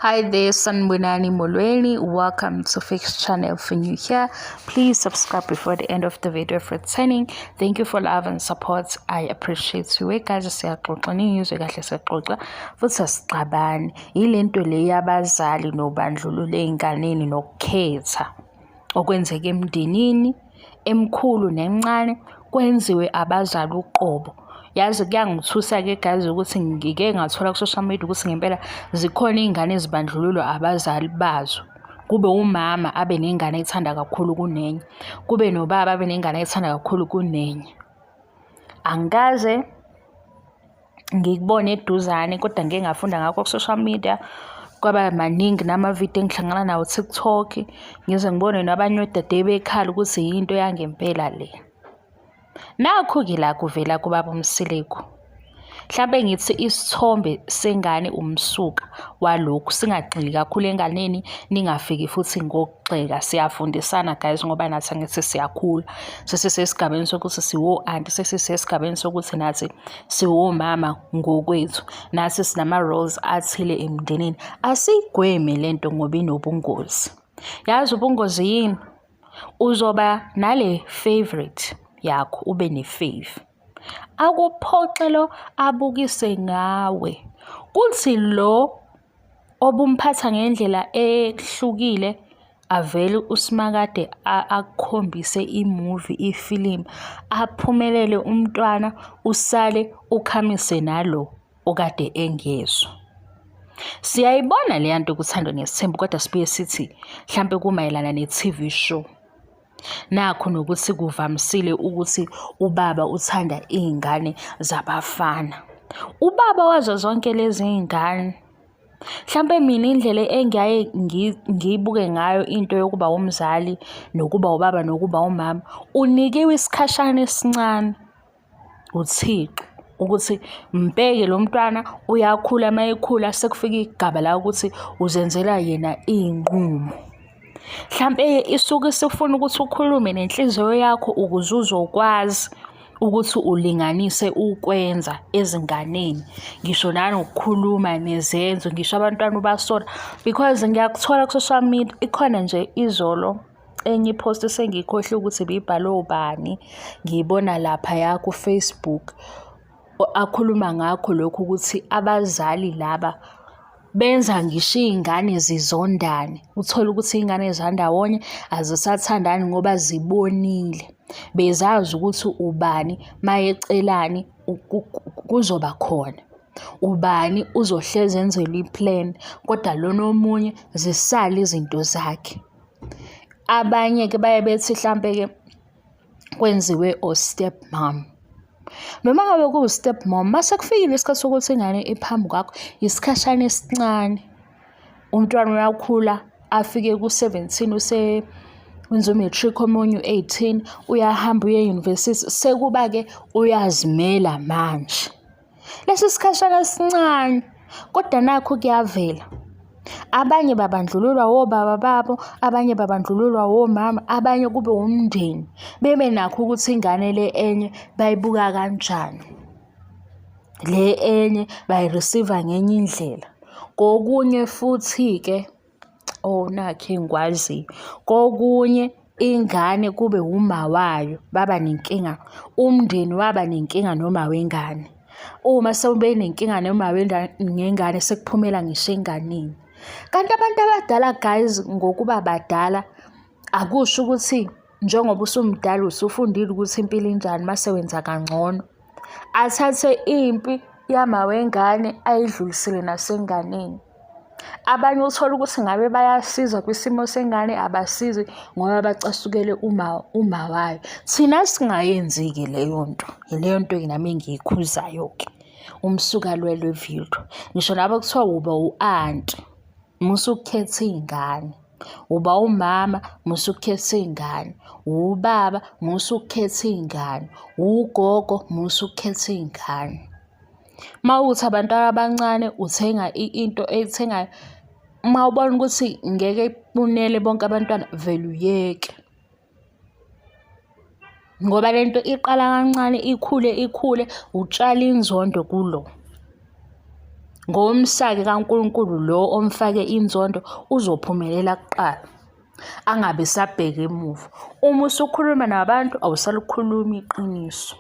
Hi there, Sanbonani Molweni. Welcome to Fix Channel. For new here, please subscribe before the end of the video for returning. Thank you for love and support. I appreciate you. Guys, siyaxoxa niyizwe kahle siyaxoxa futhi asixabani. Yilento le yabazali nobandlululo ey'nganeni nokukhetha okwenzeka emndenini emkhulu nencane kwenziwe abazali uqobo. Yazi kuyangithusa-ke guys ukuthi ngike ngathola ku-social media ukuthi ngempela zikhona iy'ngane ezibandlululwa abazali bazo. Kube umama abe nengane ayithanda kakhulu kunenye, kube nobaba abe nengane ayithanda kakhulu kunenye. Angikaze ngikubone eduzane kodwa ngike ngafunda ngakho ku-social media. Kwaba maningi namavidiyo engihlangana nawo TikTok, ngize ngibone nabanye odade bekhala ukuthi yinto yangempela le. Nakhu-ke la kuvela kubaba uMsileko. Mhlampe ngithi isithombe sengane umsuka walokhu, singagxili kakhulu enganeni, ningafiki futhi ngokugxeka. Siyafundisana guys ngoba nathi angithi siyakhula, sesisesigabeni sokuthi siwo-anti, sesisesigabeni sokuthi nathi siwomama ngokwethu, nathi sinama-roles athile emndenini. Asiyigweme lento ngoba inobungozi. Yazi ubungozi yini? Uzoba nale favorite yakho, ube ne-fave, akuphoxe lo abukise ngawe, kuthi lo obumphatha ngendlela ehlukile avele uSimakade akukhombise imovie, ifilimu, aphumelele umntwana, usale ukhamise nalo okade engezwe. Siyayibona le nto kuthandwa ngesithembu, kodwa sibuye sithi mhlampe kumayelana ne-TV show. Nakho nokuthi kuvamisile ukuthi ubaba uthanda iy'ngane zabafana. Ubaba wazo zonke lezi iy'ngane, mhlampe mina indlela engiyaye ngiyibuke ngayo into yokuba umzali nokuba ubaba nokuba umama, unikiwe isikhashana esincane uThixo ukuthi mbheke lo mntwana uyakhula, mayekhula sekufika igaba la ukuthi uzenzela yena iy'nqumo. Mhlampe isuke isifuna ukuthi ukhulume nenhliziyo yakho ukuze uzokwazi ukuthi ulinganise ukwenza ezinganeni, ngisho nanokukhuluma nezenzo, ngisho abantwana ubasola. Because ngiyakuthola ku-social media, ikhona nje izolo enye ipost esengiyikhohle ukuthi ibibhale obani, ngiyibona laphaya ku-Facebook, akhuluma ngakho lokhu ukuthi abazali laba benza ngisho iy'ngane zizondane. Uthole ukuthi iy'ngane zandawonye azisathandani ngoba zibonile, bezazi ukuthi ubani mayecelani kuzoba khona, ubani uzohlezi enzelwa i-plan, kodwa lona omunye zisale izinto zakhe. Abanye-ke baye bethi mhlampe-ke kwenziwe o-step mom. Noma ngabe kuwu-step mom, mase kufikile isikhathi sokuthi ingane ephambi kwakho isikhashana esincane, umntwana uyakhula afike ku-17 wenza u-matric, omunye u-18 uyahamba uye e-university, sekuba-ke uyazimela manje. Lesi sikhashana esincane, kodwa nakho kuyavela. Abanye babandlululwa wobaba babo, abanye babandlululwa womama, abanye kube umndeni, bebe nakho ukuthi ingane le enye bayibuka kanjani, le enye bayireceive ngenye indlela. Kokunye futhi-ke nakho engikwaziyo, kokunye ingane kube uma wayo baba nenkinga, umndeni waba nenkinga noma wengane. Uma sewube nenkinga noma ngengane sekuphumela ngisho enganeni. Kanti abantu abadala guys, ngokuba badala akusho ukuthi njengoba usumdala usufundile ukuthi impilo injani, mase wenza kangcono, athathe impi yama wengane ayidlulisele nasenganeni. Abanye uthola ukuthi ngabe bayasiza kwisimo sengane, abasizi ngoba bacasukele uma wayo. Thina singayenzi-ke leyo nto, yileyo nto-ke nami engiyikhuzayo-ke, umsuka lwelwe video. Ngisho nabo kuthiwa uba u-anti, musukukhetha iy'ngane, uba umama musukukhetha iy'ngane, ubaba musukukhetha iy'ngane, ugogo musukukhetha iy'ngane. Mawuthi abantwana abancane uthenga into eyithengayo, uma ubona ukuthi ngeke bunele bonke abantwana, vele uyeke, ngoba lento iqala kancane, ikhule, utshala inzondo kulo. ngomsake kaNkulunkulu lo omfake inzondo uzophumelela kuqala, angabe sabheka emuva. Uma usukhuluma nabantu awusalukhulumi iqiniso.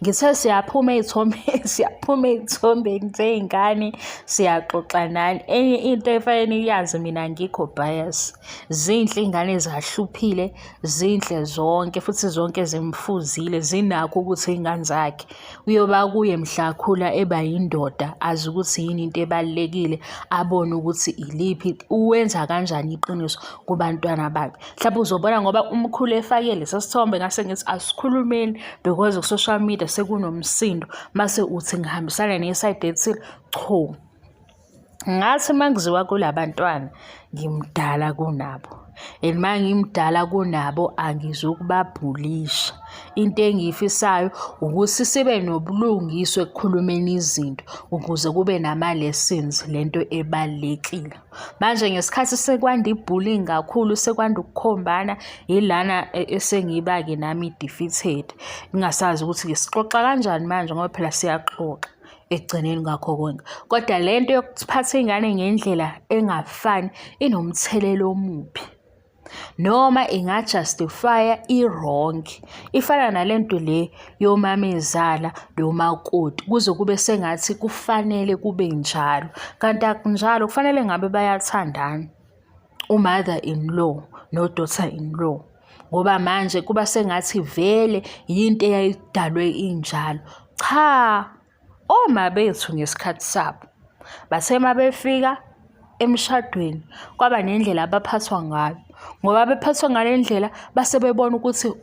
Ngithe siyaphuma ey'thombeni zey'ngane, siyaxoxa nani. Enye into efanele niyazi, mina angikho bias. Zinhle iy'ngane zahluphile, zinhle zonke futhi zonke zimfuzile, zinakho ukuthi iy'ngane zakhe. Uyoba kuye mhla akhula eba yindoda, azi ukuthi yini into ebalulekile, abone ukuthi iliphi, uwenza kanjani iqiniso kubantwana bakhe. Mhlawumbe uzobona ngoba umkhulu efake lesi sithombe ngase ngithi asikhulumeni because ku-social media sekunomsindo, mase uthi ngihambisana nesayidi ethile. Cho, ngathi uma kuziwa kula bantwana ngimdala kunabo, and uma ngimdala kunabo angizukubabhulisha. Into engiyifisayo ukuthi sibe nobulungiswa ekukhulumeni izinto ukuze kube nama-lessons, lento ebalulekile. Manje ngesikhathi sekwanda i-bullying kakhulu, sekwanda ukukhombana, yilana esengiba-ke nami defeated, ngingasazi ukuthi sixoxa kanjani manje ngoba phela siyaxoxa ekugcineni kwakho konke. Kodwa lento yokuphatha ingane ngendlela engafani inomthelela omubi, noma ingajustifya i-wrong. Ifana nalento le yomamezala nomakoti, kuze kube sengathi kufanele kube njalo, kanti akunjalo. Kufanele ngabe bayathandana u-mother-in-law no-daughter-in-law, ngoba manje kuba sengathi vele yinto eyayidalwe injalo. Cha, oma bethu ngesikhathi sabo bathe uma befika emshadweni kwaba nendlela abaphathwa ngayo, ngoba bephathwa ngale ndlela base bebona ukuthi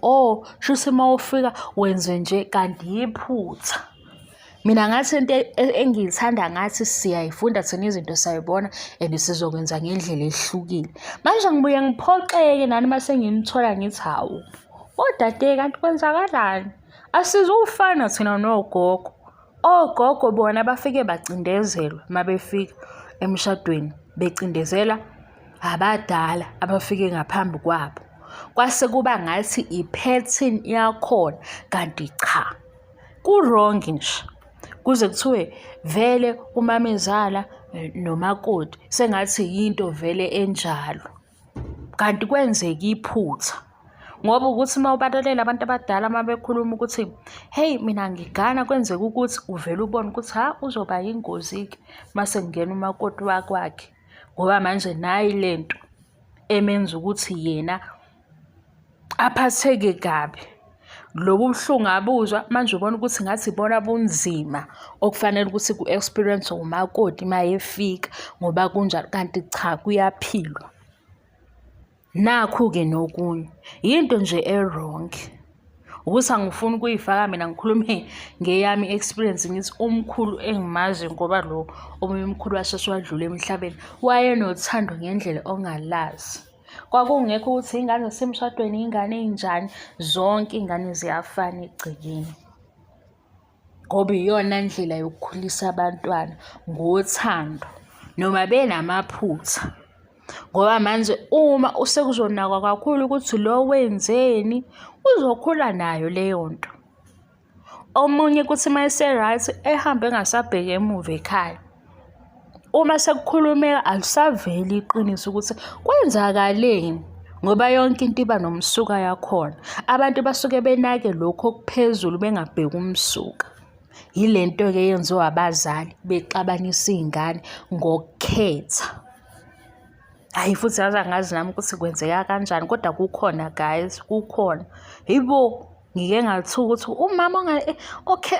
shuthi uma ufika wenze nje, kanti yiphutha. Mina ngathi into engiyithanda ngathi siyayifunda thina izinto sayibona and sizokwenza ngendlela ehlukile. Manje ngibuye ngiphoxeke nani mase ngimthola ngithi hawu, odade kanti kwenzakalani? Asizufana thina nogogo. Ogogo bona bafike bacindezelwa uma befika emshadweni, becindezela abadala abafike ngaphambi kwabo. Kwase kuba ngathi i-pattern yakhona, kanti cha, ku-wrong nje. Kuze kuthiwe vele umamezala nomakoti sengathi yinto vele enjalo, kanti kwenzeka iphutha. Ngoba ukuthi uma ubalalela abantu abadala uma bekhuluma ukuthi hey mina ngigana kwenzeka ukuthi, uvele ubone ukuthi uzoba yingozi-ke mase kungena umakoti wakwakhe, ngoba manje nayi lento emenza ukuthi yena aphatheke kabi. Lobu buhlungu abuzwa manje ubona ukuthi ngathi ibona bunzima okufanele ukuthi ku-experience umakoti uma efika, ngoba kunjalo, kanti cha, kuyaphilwa. Nakhu-ke nokunye yinto nje e-wrong, ukuthi angifuni ukuyifaka mina, ngikhulume ngeyami experience ngithi umkhulu engimazi, ngoba lo omunye umkhulu washeshe wadlula emhlabeni wayenothando ngendlela ongalazi. Kwakungekho ukuthi ingane zisemshadweni ingane ey'njani, zonke iy'ngane ziyafana egcekeni, ngoba iyona ndlela yokukhulisa abantwana, ngothando noma benamaphutha. Ngoba manje uma usekuzonakwa kakhulu ukuthi lo wenzeni, uzokhula nayo leyo nto. Omunye kuthi uma ese-right ehambe engasabheki emuva ekhaya, uma sekukhulumeka alisaveli iqiniso ukuthi kwenzakaleni, ngoba yonke into iba nomsuka yakhona. Abantu basuke benake lokho okuphezulu bengabheki umsuka. Yile nto-ke yenziwa abazali, bexabanisa iy'ngane ngokukhetha. Hayi futhi yazi angazi nami ukuthi kwenzeka kanjani, kodwa kukhona guys, kukhona. Yibo, ngike ngathuka ukuthi umama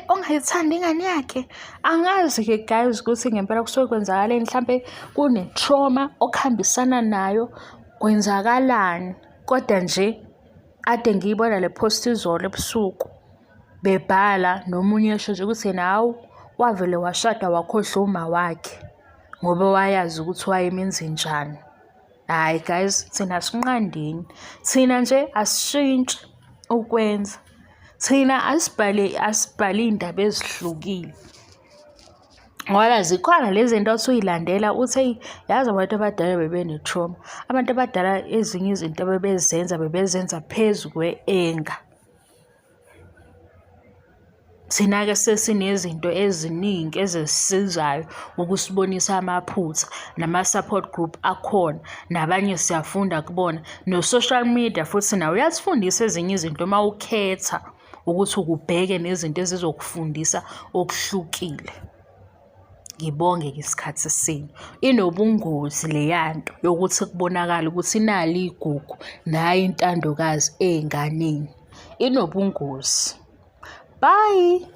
ongayithandi ingane yakhe. Angazi-ke guys ukuthi ngempela kusuke kwenzakaleni, mhlampe kune-trauma okuhambisana nayo, kwenzakalani. Kodwa nje ade ngiyibona le post izolo ebusuku bebhala, nomunye esho nje ukuthi yena hawu wavele washada wakhohlwa uma wakhe ngoba wayazi ukuthi wayemenze njani. Hayi guys, thina sinqandeni, thina nje asishintshi ukwenza, thina asibhale iy'ndaba ezihlukile. Ngoba zikhona lezi zinto othi uyilandela uthi hey, yazi abantu abadala bebene-trauma. Abantu abadala ezinye izinto bebezenza phezu kwe-anger. Thina-ke sesinezinto eziningi ezisisizayo ukusibonisa amaphutha nama-support group akhona, nabanye siyafunda kubona. No-social media futhi nawo uyasifundisa ezinye izinto uma ukhetha ukuthi ukubheke nezinto ezizokufundisa okuhlukile. Ngibonge-ke isikhathi senu. Inobungozi leya nto yokuthi kubonakale ukuthi inalo igugu nayo intandokazi ey'nganeni. Inobungozi. Bye.